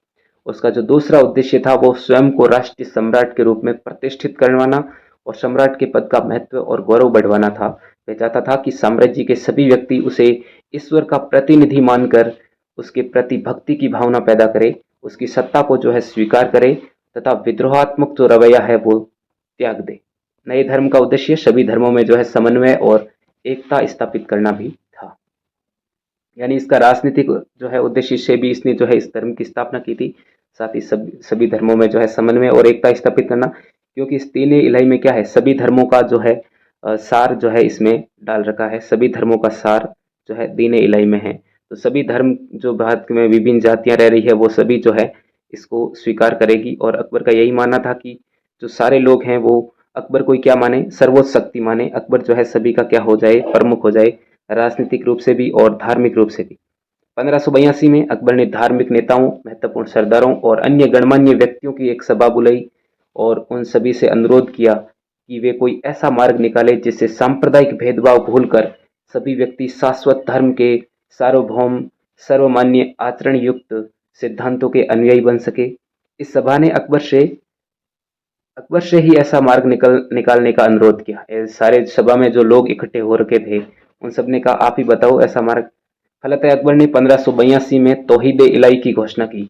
उसका जो दूसरा उद्देश्य था वो स्वयं को राष्ट्रीय सम्राट के रूप में प्रतिष्ठित करवाना और सम्राट के पद का महत्व और गौरव बढ़वाना था। वह चाहता था कि साम्राज्य के सभी व्यक्ति उसे ईश्वर का प्रतिनिधि मानकर उसके प्रति भक्ति की भावना पैदा करे, उसकी सत्ता को जो है स्वीकार करे तथा विद्रोहात्मक जो रवैया है वो त्याग दे। नए धर्म का उद्देश्य सभी धर्मों में जो है समन्वय और एकता स्थापित करना भी था। यानी इसका राजनीतिक जो है उद्देश्य से भी इसने जो है इस धर्म की स्थापना की थी। साथ ही सभी धर्मों में जो है समन्वय और एकता स्थापित करना, क्योंकि इस दीन इलाही में क्या है, सभी धर्मों का जो है सार जो है इसमें डाल रखा है। सभी धर्मों का सार जो है दीन इलाही में है। तो सभी धर्म जो भारत में विभिन्न जातियां रह रही है वो सभी जो है इसको स्वीकार करेगी। और अकबर का यही मानना था कि जो सारे लोग हैं वो अकबर को क्या माने, सर्वोच्च शक्ति माने। अकबर जो है सभी का क्या हो जाए, प्रमुख हो जाए, राजनीतिक रूप से भी और धार्मिक रूप से भी। 1582 में अकबर ने धार्मिक नेताओं, महत्वपूर्ण सरदारों और अन्य गणमान्य व्यक्तियों की एक सभा बुलाई और उन सभी से अनुरोध किया कि वे कोई ऐसा मार्ग निकाले जिससे सांप्रदायिक भेदभाव भूलकर सभी व्यक्ति शाश्वत धर्म के सार्वभौम सर्वमान्य आचरण युक्त सिद्धांतों के अनुयायी बन सके। इस सभा ने अकबर से ही ऐसा मार्ग निकालने का अनुरोध किया। सारे सभा में जो लोग इकट्ठे हो रखे थे उन सब ने कहा आप ही बताओ ऐसा मार्ग। फलत अकबर ने 1582 में तौहीद इलाही की घोषणा की।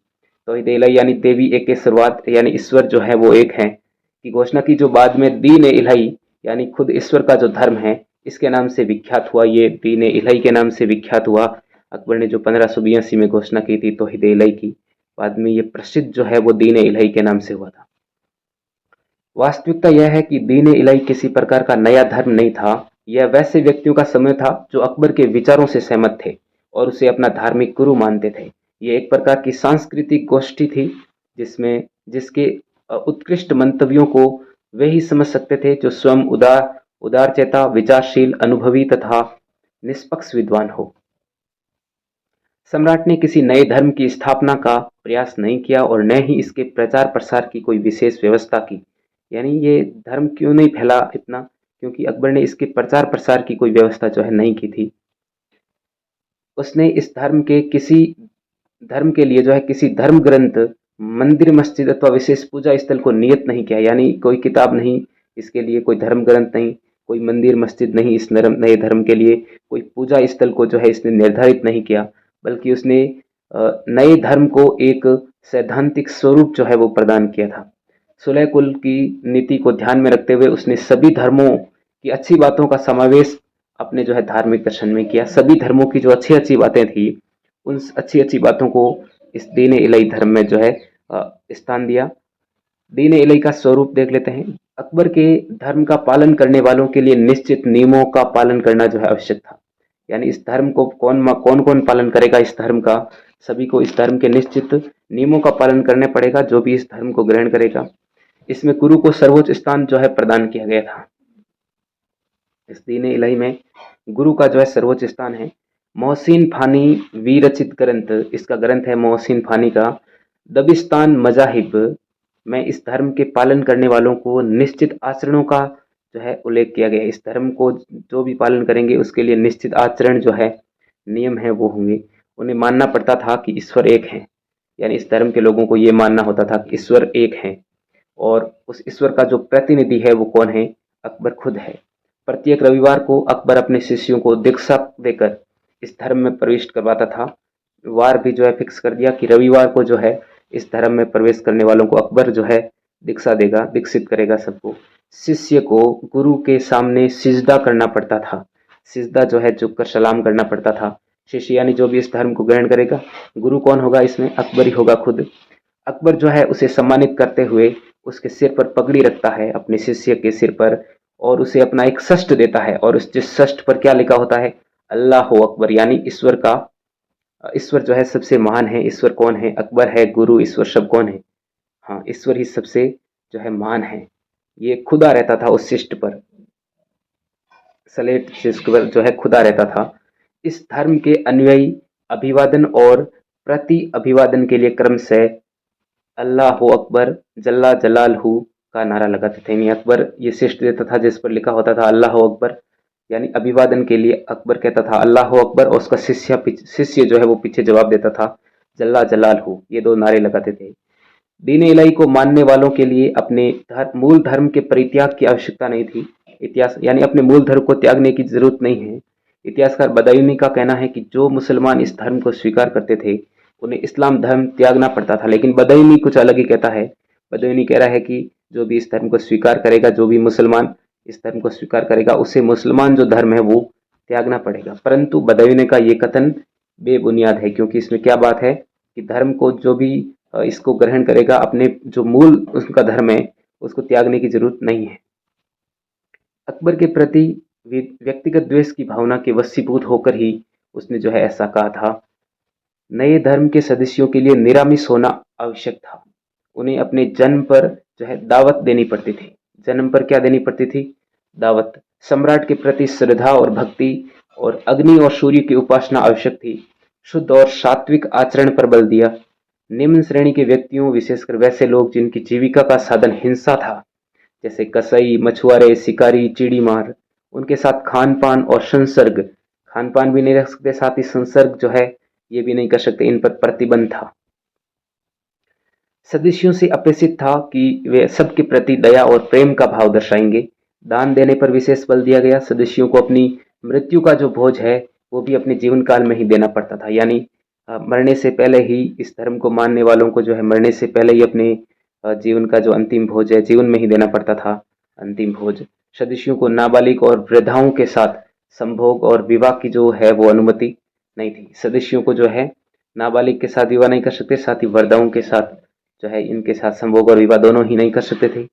तौहीद इलाही यानी देवी एकेश्वरवाद, यानी ईश्वर जो है वो एक है की घोषणा की, जो बाद में दीन इलाही यानी खुद ईश्वर का जो धर्म है इसके नाम से विख्यात हुआ। ये दीन इलाही के नाम से विख्यात हुआ। अकबर ने जो 1582 में घोषणा की थी तौहीद इलाही की, बाद में ये प्रसिद्ध जो है वो दीन इलाही के नाम से हुआ था। वास्तविकता यह है कि दीन इलाही किसी प्रकार का नया धर्म नहीं था। यह वैसे व्यक्तियों का समूह था जो अकबर के विचारों से सहमत थे और उसे अपना धार्मिक गुरु मानते थे। ये एक प्रकार की सांस्कृतिक गोष्ठी थी जिसके उत्कृष्ट मंतव्यों को वे ही समझ सकते थे जो स्वयं उदारचेता, विचारशील, अनुभवी तथा निष्पक्ष विद्वान हो। सम्राट ने किसी नए धर्म की स्थापना का प्रयास नहीं किया और न ही इसके प्रचार प्रसार की कोई विशेष व्यवस्था की। यानी ये धर्म क्यों नहीं फैला इतना, क्योंकि अकबर ने इसके प्रचार प्रसार की कोई व्यवस्था जो है नहीं की थी। उसने इस किसी धर्म के लिए जो है किसी धर्म ग्रंथ, मंदिर, मस्जिद अथवा विशेष पूजा स्थल को नियत नहीं किया। यानी कोई किताब नहीं, इसके लिए कोई धर्म ग्रंथ नहीं, कोई मंदिर मस्जिद नहीं, इस नए धर्म के लिए कोई पूजा स्थल को जो है इसने निर्धारित नहीं किया, बल्कि उसने नए धर्म को एक सैद्धांतिक स्वरूप जो है वो प्रदान किया था। सुलह कुल की नीति को ध्यान में रखते हुए उसने सभी धर्मों की अच्छी बातों का समावेश अपने जो है धार्मिक दर्शन में किया। सभी धर्मों की जो अच्छी अच्छी बातें थी उन अच्छी अच्छी बातों को इस दीन इलाही धर्म में जो है स्थान दिया। दीन इलाही का स्वरूप देख लेते हैं। अकबर के धर्म का पालन करने वालों के लिए निश्चित नियमों का पालन करना जो है आवश्यक था। यानी इस धर्म को कौन कौन पालन करेगा, इस धर्म का सभी को इस धर्म के निश्चित नियमों का पालन करने पड़ेगा जो भी इस धर्म को ग्रहण करेगा। इसमें गुरु को सर्वोच्च स्थान जो है प्रदान किया गया था। इस दीन इलाही में गुरु का जो है सर्वोच्च स्थान है। मोहसिन फानी विरचित ग्रंथ, इसका ग्रंथ है मोहसिन फानी का दबिस्तान मजाहिब में इस धर्म के पालन करने वालों को निश्चित आचरणों का जो है उल्लेख किया गया है। इस धर्म को जो भी पालन करेंगे उसके लिए निश्चित आचरण जो है, नियम है वो होंगे। उन्हें मानना पड़ता था कि ईश्वर एक है। यानी इस धर्म के लोगों को ये मानना होता था कि ईश्वर एक है और उस ईश्वर का जो प्रतिनिधि है वो कौन है, अकबर खुद है। प्रत्येक रविवार को अकबर अपने शिष्यों को दीक्षा देकर इस धर्म में प्रविष्ट करवाता था। वार भी जो है फिक्स कर दिया कि रविवार को जो है इस धर्म में प्रवेश करने वालों को अकबर जो है दीक्षा देगा, दीक्षित करेगा सबको। शिष्य को गुरु के सामने सिजदा करना पड़ता था, सिजदा जो है झुककर सलाम करना पड़ता था। शिष्य यानी जो भी इस धर्म को ग्रहण करेगा, गुरु कौन होगा इसमें? अकबर ही होगा खुद। अकबर जो है उसे सम्मानित करते हुए उसके सिर पर पगड़ी रखता है, अपने शिष्य के सिर पर, और उसे अपना एक शस्त्र देता है, और उस जिस शस्त्र पर क्या लिखा होता है? अल्लाह अकबर, यानी ईश्वर का, ईश्वर जो है सबसे महान है। ईश्वर कौन है? अकबर है, गुरु ईश्वर सब कौन है? हाँ, ईश्वर ही सबसे जो है महान है। ये खुदा रहता था उस शिष्ट पर, स्लेट शिष्ट पर जो है खुदा रहता था। इस धर्म के अनुयायी अभिवादन और प्रति अभिवादन के लिए क्रमशः अल्लाह अकबर जल्ला जलालहू का नारा लगाते थे। यानी अकबर ये शिष्ट देता था जिस पर लिखा होता था अल्लाह अकबर, यानी अभिवादन के लिए अकबर कहता था अल्लाह अकबर, और उसका शिष्य जो है वो पीछे जवाब देता था जल्ला जलालहू। ये दो नारे लगाते थे। दीन इलाही को मानने वालों के लिए अपने मूल धर्म के परित्याग की आवश्यकता नहीं थी। इतिहास यानी अपने मूल धर्म को त्यागने की जरूरत नहीं है। इतिहासकार बदायूनी का कहना है कि जो मुसलमान इस धर्म को स्वीकार करते थे उन्हें इस्लाम धर्म त्यागना पड़ता था, लेकिन बदायूनी कुछ अलग ही कहता है। बदायूनी कह रहा है कि जो भी इस धर्म को स्वीकार करेगा, जो भी मुसलमान इस धर्म को स्वीकार करेगा, उसे मुसलमान जो धर्म है वो त्यागना पड़ेगा। परंतु बदायूनी का ये कथन बेबुनियाद है, क्योंकि इसमें क्या बात है कि धर्म को जो भी इसको ग्रहण करेगा, अपने जो मूल उसका धर्म है उसको त्यागने की जरूरत नहीं है। अकबर के प्रति व्यक्तिगत द्वेष की भावना के वशीभूत होकर ही उसने जो है ऐसा कहा था। नए धर्म के सदस्यों के लिए निरामिष होना आवश्यक था। उन्हें अपने जन्म पर जो है दावत देनी पड़ती थी। जन्म पर क्या देनी पड़ती थी? दावत। सम्राट के प्रति श्रद्धा और भक्ति और अग्नि और सूर्य की उपासना आवश्यक थी। शुद्ध और सात्विक आचरण पर बल दिया। निम्न श्रेणी के व्यक्तियों, विशेषकर वैसे लोग जिनकी जीविका का साधन हिंसा था, जैसे कसई, मछुआरे, शिकारी, चिड़ीमार, उनके साथ खान पान और संसर्ग, खान पान भी नहीं रख सकते, साथ ही संसर्ग जो है ये भी नहीं कर सकते, इन पर प्रतिबंध था। सदस्यों से अपेक्षित था कि वे सबके प्रति दया और प्रेम का भाव दर्शाएंगे। दान देने पर विशेष बल दिया गया। सदस्यों को अपनी मृत्यु का जो भोज है वो भी अपने जीवन काल में ही देना पड़ता था, यानी मरने से पहले ही इस धर्म को मानने वालों को जो है मरने से पहले ही अपने जीवन का जो अंतिम भोज है जीवन में ही देना पड़ता था, अंतिम भोज। सदस्यों को नाबालिग और वृद्धाओं के साथ संभोग और विवाह की जो है वो अनुमति नहीं थी। सदस्यों को जो है नाबालिग के साथ विवाह नहीं कर सकते, साथ ही वृद्धाओं के साथ जो है इनके साथ संभोग और विवाह दोनों ही नहीं कर सकते थे।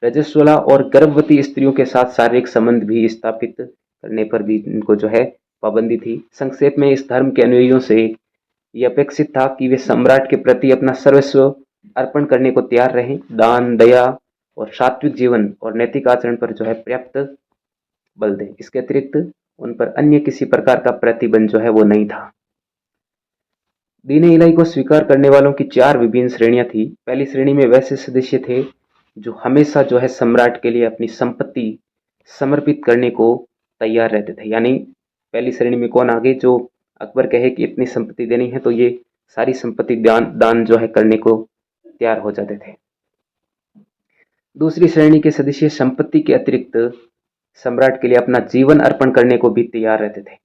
रजस्वला और गर्भवती स्त्रियों के साथ शारीरिक संबंध भी स्थापित करने पर भी इनको जो है पाबंदी थी। संक्षेप में इस धर्म के अनुयायियों से ये अपेक्षित था कि वे सम्राट के प्रति अपना सर्वस्व अर्पण करने को तैयार रहें। दान, दया और सात्विक जीवन और नैतिक आचरण पर जो है पर्याप्त बल दें। इसके अतिरिक्त उन पर अन्य किसी प्रकार का प्रतिबंध जो है वो नहीं था। दीन इलाही को स्वीकार करने वालों की 4 विभिन्न श्रेणियां थी। पहली श्रेणी में वैसे सदस्य थे जो हमेशा जो है सम्राट के लिए अपनी संपत्ति समर्पित करने को तैयार रहते थे। यानी पहली श्रेणी में कौन आ गए? जो अकबर कहे कि इतनी संपत्ति देनी है तो ये सारी संपत्ति दान जो है करने को तैयार हो जाते थे। दूसरी श्रेणी के सदस्य संपत्ति के अतिरिक्त सम्राट के लिए अपना जीवन अर्पण करने को भी तैयार रहते थे,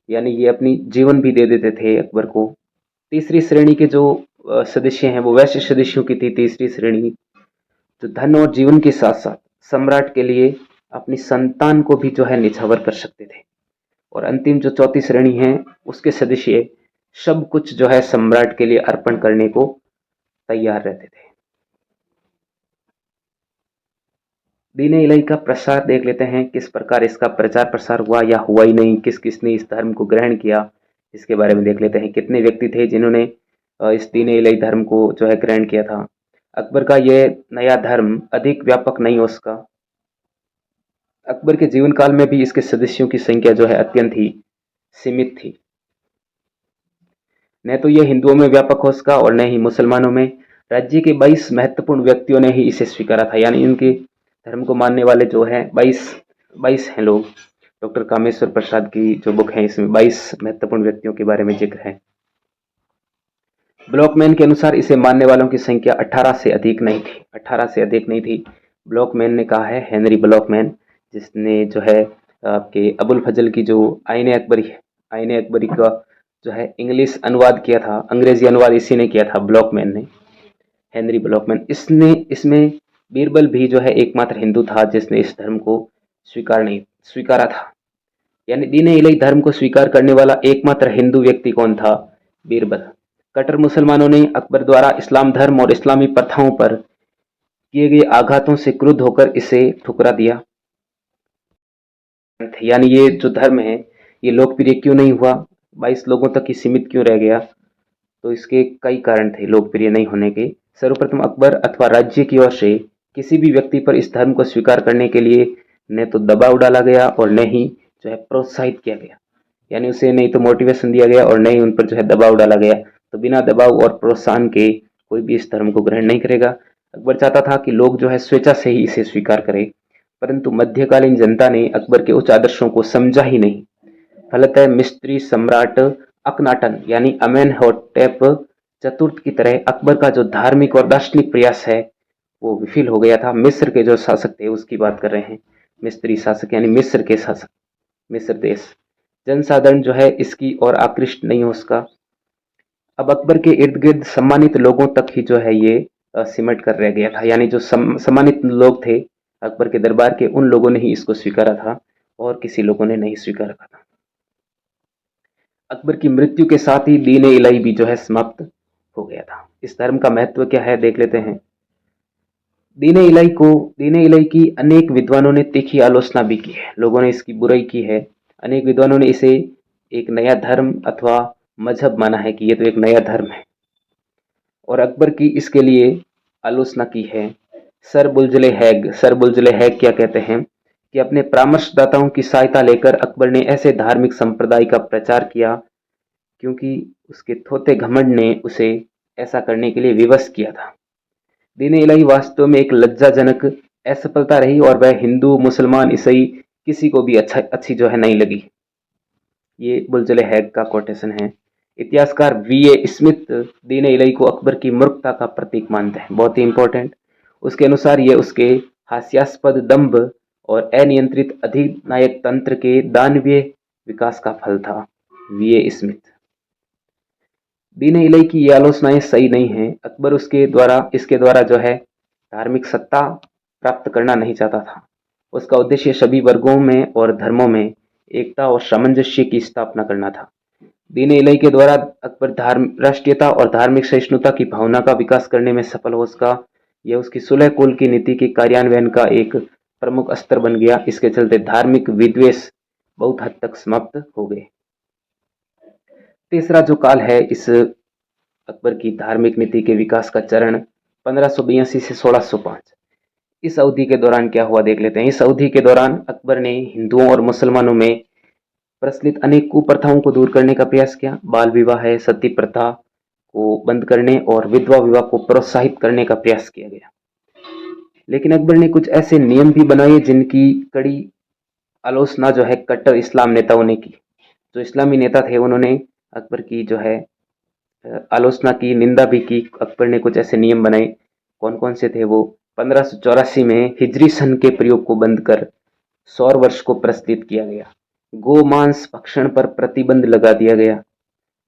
यानी ये अपनी जीवन भी दे देते थे अकबर को। तीसरी श्रेणी के जो सदस्य हैं वो वैश्य सदस्यों की थी। तीसरी श्रेणी जो धन और जीवन के साथ साथ सम्राट के लिए अपनी संतान को भी जो है निछावर कर सकते थे। और अंतिम जो चौथी श्रेणी है उसके सदस्य सब कुछ जो है सम्राट के लिए अर्पण करने को तैयार रहते थे। दीन इलाही का प्रसार देख लेते हैं, किस प्रकार इसका प्रचार प्रसार हुआ या हुआ ही नहीं, किस किसने इस धर्म को ग्रहण किया, इसके बारे में देख लेते हैं। कितने व्यक्ति थे जिन्होंने इस दीन इलाही धर्म को जो है ग्रहण किया था। अकबर का यह नया धर्म अधिक व्यापक नहीं हो सका। अकबर के जीवन काल में भी इसके सदस्यों की संख्या जो है अत्यंत ही सीमित थी। न तो यह हिंदुओं में व्यापक हो सका और न ही मुसलमानों में। राज्य के 22 महत्वपूर्ण व्यक्तियों ने ही इसे स्वीकारा था, यानी इनके धर्म को मानने वाले जो हैं 22 हैं लोग। डॉक्टर कामेश्वर प्रसाद की जो बुक है इसमें 22 महत्वपूर्ण व्यक्तियों के बारे में जिक्र है। ब्लॉकमैन के अनुसार इसे मानने वालों की संख्या 18 से अधिक नहीं थी। 18 से अधिक नहीं थी, ब्लॉकमैन ने कहा है, हेनरी ब्लॉकमैन, जिसने जो है आपके अबुल फजल की जो आईने अकबरी है, आईने अकबरी का जो है इंग्लिश अनुवाद किया था, अंग्रेजी अनुवाद इसी ने किया था, ब्लॉकमैन ने, हेनरी ब्लॉकमैन। इसने इसमें बीरबल भी जो है एकमात्र हिंदू था जिसने इस धर्म को स्वीकारा था। यानी दीन इलाही धर्म को स्वीकार करने वाला एकमात्र हिंदू व्यक्ति कौन था? बीरबल। कट्टर मुसलमानों ने अकबर द्वारा इस्लाम धर्म और इस्लामी प्रथाओं पर किए गए आघातों से क्रुद्ध होकर इसे ठुकरा दिया। यानी ये जो धर्म है ये लोकप्रिय क्यों नहीं हुआ, 22 लोगों तक ही सीमित क्यों रह गया? तो इसके कई कारण थे लोकप्रिय नहीं होने के। सर्वप्रथम अकबर अथवा राज्य की ओर से किसी भी व्यक्ति पर इस धर्म को स्वीकार करने के लिए न तो दबाव डाला गया और न ही जो है प्रोत्साहित किया गया। यानी उसे नहीं तो मोटिवेशन दिया गया और न ही उन पर जो है दबाव डाला गया। तो बिना दबाव और प्रोत्साहन के कोई भी इस धर्म को ग्रहण नहीं करेगा। अकबर चाहता था कि लोग जो है स्वेच्छा से ही इसे स्वीकार करें, परंतु मध्यकालीन जनता ने अकबर के उच्च आदर्शों को समझा ही नहीं। फलतः मिस्री सम्राट अकनाटन यानी अमेनहोटेप चतुर्थ की तरह अकबर का जो धार्मिक और दार्शनिक प्रयास है वो विफल हो गया था। मिस्र के जो शासक थे उसकी बात कर रहे हैं, मिस्री शासक यानी मिस्र के शासक, मिस्र देश। जनसाधारण जो है इसकी ओर आकृष्ट नहीं हो उसका। अब अकबर के इर्द गिर्द सम्मानित लोगों तक ही जो है ये सिमट कर रह गया था। यानी जो सम्मानित लोग थे अकबर के दरबार के, उन लोगों ने ही इसको स्वीकारा था और किसी लोगों ने नहीं स्वीकारा था। अकबर की मृत्यु के साथ ही दीन इलाही भी जो है समाप्त हो गया था। इस धर्म का महत्व क्या है देख लेते हैं। दीन इलाही की अनेक विद्वानों ने तीखी आलोचना भी की है, लोगों ने इसकी बुराई की है। अनेक विद्वानों ने इसे एक नया धर्म अथवा मजहब माना है कि ये तो एक नया धर्म है, और अकबर की इसके लिए आलोचना की है। सर बुल्जले हैग क्या कहते हैं कि अपने परामर्शदाताओं की सहायता लेकर अकबर ने ऐसे धार्मिक संप्रदाय का प्रचार किया क्योंकि उसके थोथे घमंड ने उसे ऐसा करने के लिए विवश किया था। दीन इलाही वास्तव में एक लज्जाजनक असफलता रही और वह हिंदू, मुसलमान, ईसाई किसी को भी अच्छी जो है नहीं लगी। ये बुल्जले हैग का कोटेशन है। इतिहासकार वीए स्मिथ दीन इलाही को अकबर की मूर्खता का प्रतीक मानते हैं, बहुत ही इंपॉर्टेंट। उसके अनुसार ये उसके हास्यास्पद दंभ और अनियंत्रित अधिनायक तंत्र के दानवीय विकास का फल था। वीए स्मिथ। दीन इलाही की ये आलोचनाएं सही नहीं है। अकबर इसके द्वारा जो है धार्मिक सत्ता प्राप्त करना नहीं चाहता था। उसका उद्देश्य सभी वर्गों में और धर्मों में एकता और सामंजस्य की स्थापना करना था। दीन इलाही के द्वारा अकबर राष्ट्रीयता और धार्मिक सहिष्णुता की भावना का विकास करने में सफल हो सका। यह उसकी सुलह कुल की नीति के कार्यान्वयन का एक प्रमुख अस्त्र बन गया। इसके चलते धार्मिक विद्वेष बहुत हद तक समाप्त हो गए। तीसरा जो काल है इस अकबर की धार्मिक नीति के विकास का चरण 1582 से 1605, इस अवधि के दौरान क्या हुआ देख लेते हैं। इस अवधि के दौरान अकबर ने हिंदुओं और मुसलमानों में प्रचलित अनेक कुप्रथाओं को दूर करने का प्रयास किया। बाल विवाह है, सती प्रथा को बंद करने और विधवा विवाह को प्रोत्साहित करने का प्रयास किया गया। लेकिन अकबर ने कुछ ऐसे नियम भी बनाए जिनकी कड़ी आलोचना जो है कट्टर इस्लाम नेताओं ने की। जो इस्लामी नेता थे उन्होंने अकबर की जो है आलोचना की, निंदा भी की। अकबर ने कुछ ऐसे नियम बनाए, कौन कौन से थे वो। 1584 में हिजरी सन के प्रयोग को बंद कर सौर वर्ष को प्रचलित किया गया। गो मांस भक्षण पर प्रतिबंध लगा दिया गया,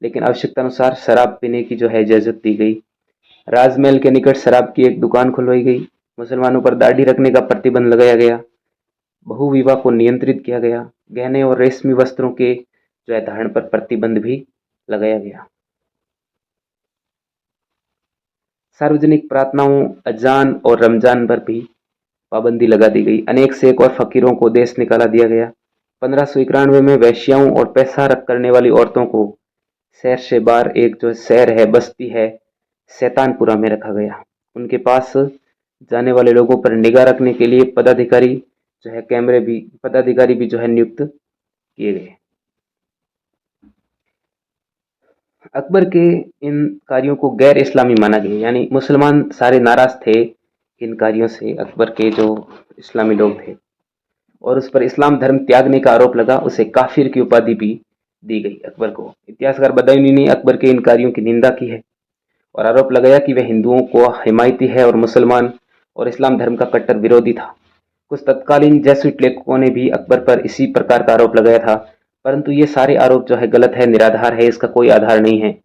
लेकिन आवश्यकता अनुसार शराब पीने की जो है इजाजत दी गई। राजमहल के निकट शराब की एक दुकान खुलवाई गई। मुसलमानों पर दाढ़ी रखने का प्रतिबंध लगाया गया। बहु विवाह को नियंत्रित किया गया। गहने और रेशमी वस्त्रों के जो है धारण पर प्रतिबंध भी लगाया गया। सार्वजनिक प्रार्थनाओं, अजान और रमजान पर भी पाबंदी लगा दी गई। अनेक शेख और फकीरों को देश निकाला दिया गया। 1591 में वैश्याओं और पैसा रख करने वाली औरतों को शहर से बाहर एक जो शहर है, बस्ती है, शैतानपुरा में रखा गया। उनके पास जाने वाले लोगों पर निगाह रखने के लिए पदाधिकारी भी जो है नियुक्त किए गए। अकबर के इन कार्यों को गैर इस्लामी माना गया, यानी मुसलमान सारे नाराज थे इन कार्यों से, अकबर के जो इस्लामी लोग थे, और उस पर इस्लाम धर्म त्यागने का आरोप लगा। उसे काफिर की उपाधि भी दी गई अकबर को। इतिहासकार बदायूनी ने अकबर के इन कार्यों की निंदा की है और आरोप लगाया कि वह हिंदुओं को हिमायती है और मुसलमान और इस्लाम धर्म का कट्टर विरोधी था। कुछ तत्कालीन जैसुइट लेखकों ने भी अकबर पर इसी प्रकार का आरोप लगाया था। परंतु ये सारे आरोप जो है गलत है, निराधार है, इसका कोई आधार नहीं है।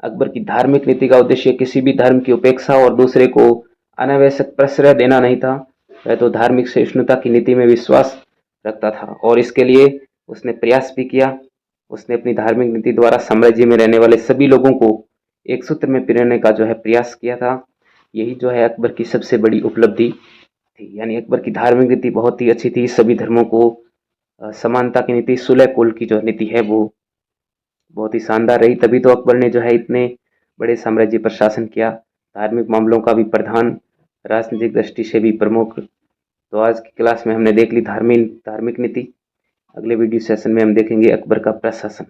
अकबर की धार्मिक नीति का उद्देश्य किसी भी धर्म की उपेक्षा और दूसरे को अनावश्यक प्रश्रय देना नहीं था। वह तो धार्मिक सहिष्णुता की नीति में विश्वास रखता था और इसके लिए उसने प्रयास भी किया। उसने अपनी धार्मिक नीति द्वारा साम्राज्य में रहने वाले सभी लोगों को एक सूत्र में पिरोने का जो है प्रयास किया था। यही जो है अकबर की सबसे बड़ी उपलब्धि थी। यानी अकबर की धार्मिक नीति बहुत ही अच्छी थी। सभी धर्मों को समानता की नीति, सुलह कुल की जो नीति है वो बहुत ही शानदार रही। तभी तो अकबर ने जो है इतने बड़े साम्राज्य पर शासन किया, धार्मिक मामलों का भी प्रधान, राजनीतिक दृष्टि से भी प्रमुख। तो आज की क्लास में हमने देख ली धार्मिक नीति। अगले वीडियो सेशन में हम देखेंगे अकबर का प्रशासन।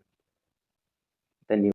धन्यवाद।